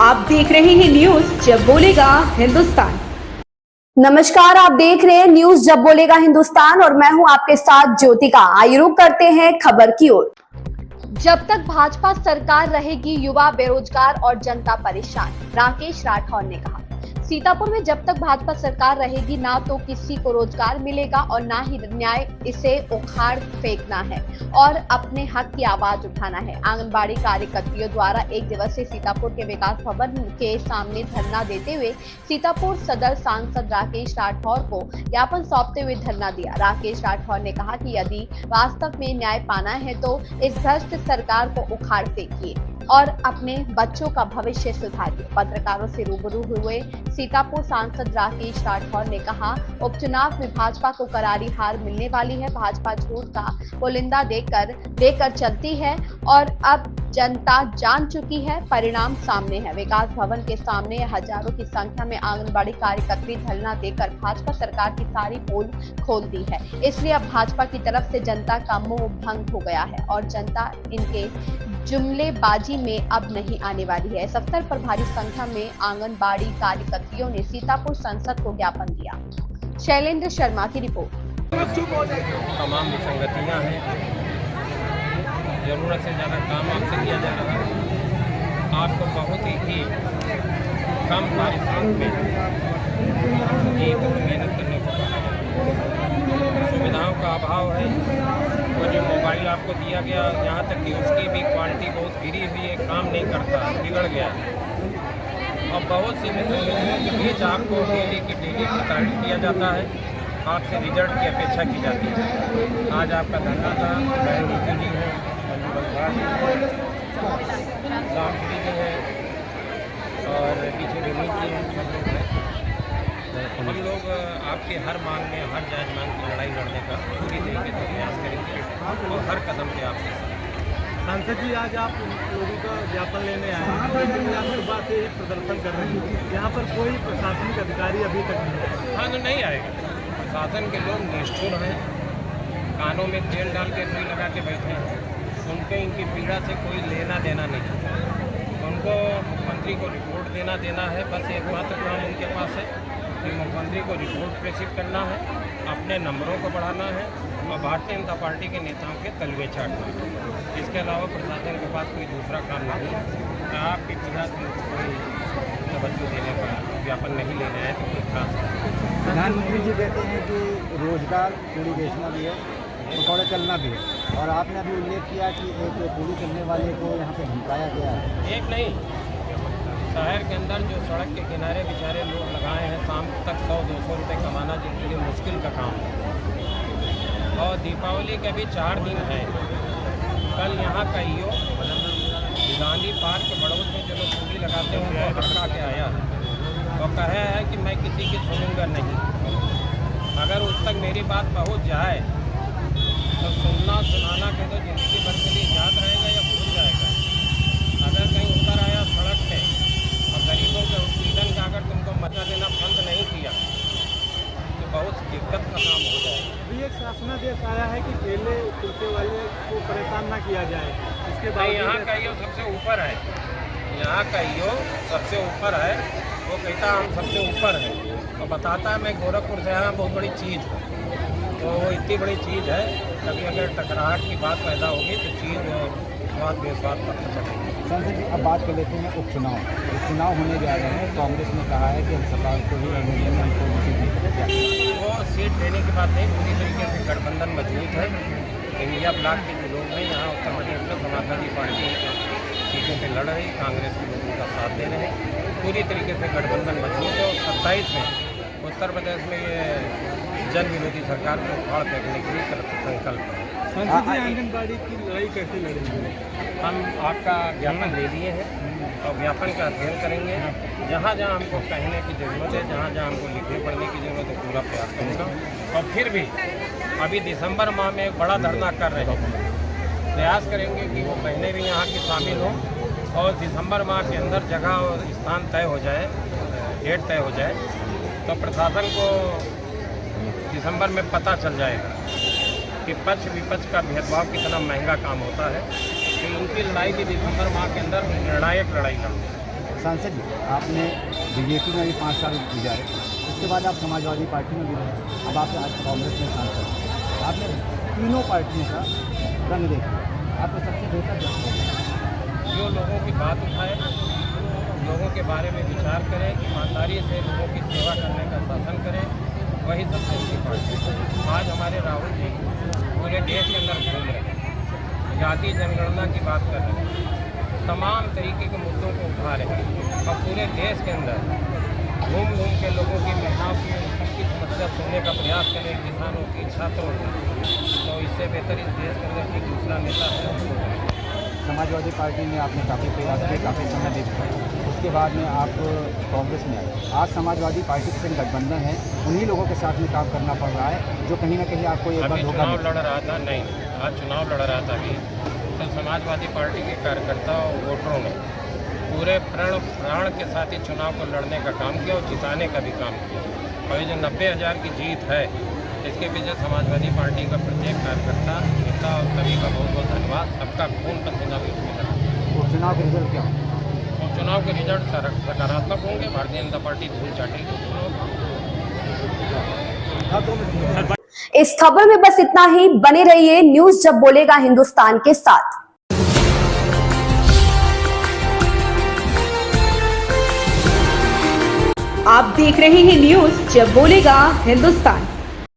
आप देख रहे हैं न्यूज जब बोलेगा हिंदुस्तान। नमस्कार, आप देख रहे हैं न्यूज जब बोलेगा हिंदुस्तान और मैं हूं आपके साथ ज्योतिका। आइए रुक करते हैं खबर की ओर। जब तक भाजपा सरकार रहेगी युवा बेरोजगार और जनता परेशान, राकेश राठौर ने कहा। सीतापुर में जब तक भाजपा सरकार रहेगी ना तो किसी को रोजगार मिलेगा और ना ही न्याय, इसे उखाड़ फेंकना है और अपने हक की आवाज उठाना है। आंगनबाड़ी कार्यकर्तियों द्वारा एक दिवसीय सीतापुर के विकास भवन के सामने धरना देते हुए सीतापुर सदर सांसद राकेश राठौर को ज्ञापन सौंपते हुए धरना दिया। राकेश राठौर ने कहा कि यदि वास्तव में न्याय पाना है तो इस भ्रष्ट सरकार को उखाड़ फेंकिए और अपने बच्चों का भविष्य सुधारिए। पत्रकारों से रूबरू हुए सीतापुर सांसद राकेश राठौर ने कहा, उपचुनाव में भाजपा को करारी हार मिलने वाली है। भाजपा झूठ का पुलिंदा देकर चलती है और अब जनता जान चुकी है, परिणाम सामने है। विकास भवन के सामने हजारों की संख्या में आंगनबाड़ी कार्यकर्ती धरना देकर भाजपा सरकार की सारी पोल खोल दी है। इसलिए अब भाजपा की तरफ से जनता का मोह भंग हो गया है और जनता इनके जुमलेबाजी में अब नहीं आने वाली है। इस अवसर पर भारी संख्या में आंगनबाड़ी कार्यकर्तियों ने सीतापुर संसद को ज्ञापन दिया। शैलेंद्र शर्मा की रिपोर्ट। तमाम विसंगतियां हैं, जरूरत से ज़्यादा काम आपसे किया जा रहा है। आपको बहुत ही कम पारिश्रमिक में एक मेहनत करने को कहा है। सुविधाओं का अभाव है। वो जो मोबाइल आपको दिया गया, यहाँ तक कि उसकी भी क्वालिटी बहुत गिरी हुई है, काम नहीं करता, बिगड़ गया है। और बहुत सी विसंगतियों के बीच आपको डेली प्रताड़ित किया जाता है, आपसे रिजल्ट की अपेक्षा की जाती है। आज आपका धरना था, नीति जी है, रामश्री जी है और पीछे विनीत जी हैं, सब लोग हैं। हम लोग आपके हर मांग में, हर जायज़ मांग की लड़ाई लड़ने का पूरी तरीके से प्रयास करेंगे और हर कदम पे आपके साथ। सांसद जी, आज आप लोगों का ज्ञापन लेने आए हैं, लेकिन आप सुबह से ही प्रदर्शन कर रहे हैं। यहाँ पर कोई प्रशासनिक अधिकारी अभी तक नहीं है। हाँ, तो नहीं आएगा। प्रशासन के लोग निष्ठुर हैं, कानों में तेल डाल के सुई लगा के बैठे हैं। उनको इनकी पीड़ा से कोई लेना देना नहीं। उनको मुख्यमंत्री को रिपोर्ट देना है, बस एकमात्र काम उनके पास है कि मुख्यमंत्री को रिपोर्ट प्रेषित करना है, अपने नंबरों को बढ़ाना है और भारतीय जनता पार्टी के नेताओं के तलवे चाटना है। इसके अलावा प्रशासन के पास कोई दूसरा काम नहीं है। तो आपकी पीड़ा से कोई तवज्जो देने का ज्ञापन नहीं लेने आए तो कोई खास। प्रधानमंत्री जी कहते हैं कि रोजगार पूरी बेचना भी है और थोड़ा चलना भी है, और आपने अभी उल्लेख किया कि एक पूरी चलने वाले को यहाँ पे धमकाया गया है। एक नहीं, शहर के अंदर जो सड़क के किनारे बेचारे लोग लगाए हैं, शाम तक 100-200 रुपये कमाना जिनके लिए मुश्किल का काम है। और दीपावली के भी 4 दिन हैं। कल यहाँ का ईओ गांधी पार्क बड़ौद में जो लोग पूरी लगाते हैं उनको हटका के आया है और कहा है कि मैं किसी की सुनूंगा नहीं। अगर उस तक मेरी बात पहुँच जाए तो सुनना सुनाना के तो ज़िंदगी भर के लिए याद रहेगा या भूल जाएगा। अगर कहीं उतर आया सड़क पे और गरीबों के उत्पीड़न का अगर तुमको मजा देना बंद नहीं किया तो बहुत दिक्कत का काम हो जाएगा। अभी एक शासनादेश आया है कि केले कुल्फे वाले को परेशान ना किया जाए। इसके बाद यहाँ का ईओ सबसे ऊपर है, यहाँ का ईओ सबसे ऊपर है। वो कहता हम सबसे ऊपर है और बताता है मैं गोरखपुर से आया, बहुत बड़ी चीज़ है। तो वो इतनी बड़ी चीज़ है, कभी अगर टकराहट की बात पैदा होगी तो चीज़ और स्वाद बेस्वाद पता चलेगी। सांसद जी, अब बात कर लेते हैं उपचुनाव होने जा रहे हैं। कांग्रेस ने कहा है कि हम सरकार को ही एमएलए में हमको सीट नहीं देते। वो सीट देने की बात नहीं, पूरी तरीके से गठबंधन मजबूत है। इंडिया ब्लॉक के जो लोग हैं यहाँ उत्तर प्रदेश में समाजवादी पार्टी सीटों पर लड़ रही, कांग्रेस के लोग उनका साथ दे रहे हैं। पूरी तरीके से गठबंधन मजबूत है और 27 में उत्तर प्रदेश में ये जन विरोधी सरकार को उखाड़ फेंकने के लिए संकल्प है। सांसद जी, आंगनबाड़ी की लड़ाई कैसे लड़ेंगे? हम आपका ज्ञापन ले लिए हैं और ज्ञापन का अध्ययन करेंगे। जहाँ जहाँ हमको कहने की ज़रूरत है, जहाँ जहाँ हमको लिखने पढ़ने की ज़रूरत है, पूरा प्रयास करूँगा। और फिर भी अभी दिसंबर माह में एक बड़ा धरना कर रहे हैं, प्रयास करेंगे कि वो महीने भी यहाँ की शामिल हों और दिसंबर माह के अंदर जगह और स्थान तय हो जाए, डेट तय हो जाए तो प्रशासन को दिसंबर में पता चल जाएगा कि पक्ष विपक्ष का भेदभाव कितना महंगा काम होता है। कि उनकी लड़ाई भी दिसंबर माह के अंदर निर्णायक लड़ाई का सांसद भी, आपने बीजेपी में भी 5 साल गुजारे, उसके बाद आप समाजवादी पार्टी में भी रहे, अब आप आज कांग्रेस में सांसद हैं। आपने तीनों पार्टियों का रंग देखा, आपको सबसे बेहतर जब जो लोगों की बात उठाए, लोगों के बारे में विचार करें, ईमानदारी से लोगों की सेवा करने का शासन करें, वही सबसे अच्छी पार्टी है। आज हमारे राहुल जी पूरे देश के अंदर घूम रहे हैं, जाति जनगणना की बात कर रहे हैं, तमाम तरीके के मुद्दों को उठा रहे हैं और पूरे देश के अंदर घूम घूम के लोगों की, महिलाओं की समस्या सुनने का प्रयास करें, किसानों की, छात्रों की। तो इससे बेहतर इस देश के अंदर कोई दूसरा नेता है। समाजवादी पार्टी में आपने काफ़ी प्रयास किए, काफ़ी समय देखा, उसके बाद में आप कांग्रेस में आए। आज समाजवादी पार्टी के गठबंधन है, उन्हीं लोगों के साथ में काम करना पड़ रहा है जो कहीं ना कहीं आपको एक बार धोखा चुनाव लड़ रहा था। नहीं, आज चुनाव लड़ रहा था अभी, तो समाजवादी पार्टी के कार्यकर्ताओं और वोटरों ने पूरे प्राण के साथ ही चुनाव को लड़ने का काम किया और जिताने का भी काम किया। और ये जो 90,000 की जीत है, इसके पीछे समाजवादी पार्टी का प्रत्येक कार्यकर्ता, नेता और सभी का बहुत बहुत धन्यवाद। सबका खून पसीना भी उसमें लगा। और चुनाव के रिजल्ट क्या होगा? और चुनाव के रिजल्ट सकारात्मक होंगे। भारतीय जनता पार्टी धूल चाटेगी। इस खबर में बस इतना ही। बने रहिए न्यूज़ जब बोलेगा हिंदुस्तान के साथ। आप देख रहे हैं न्यूज जब बोलेगा हिंदुस्तान।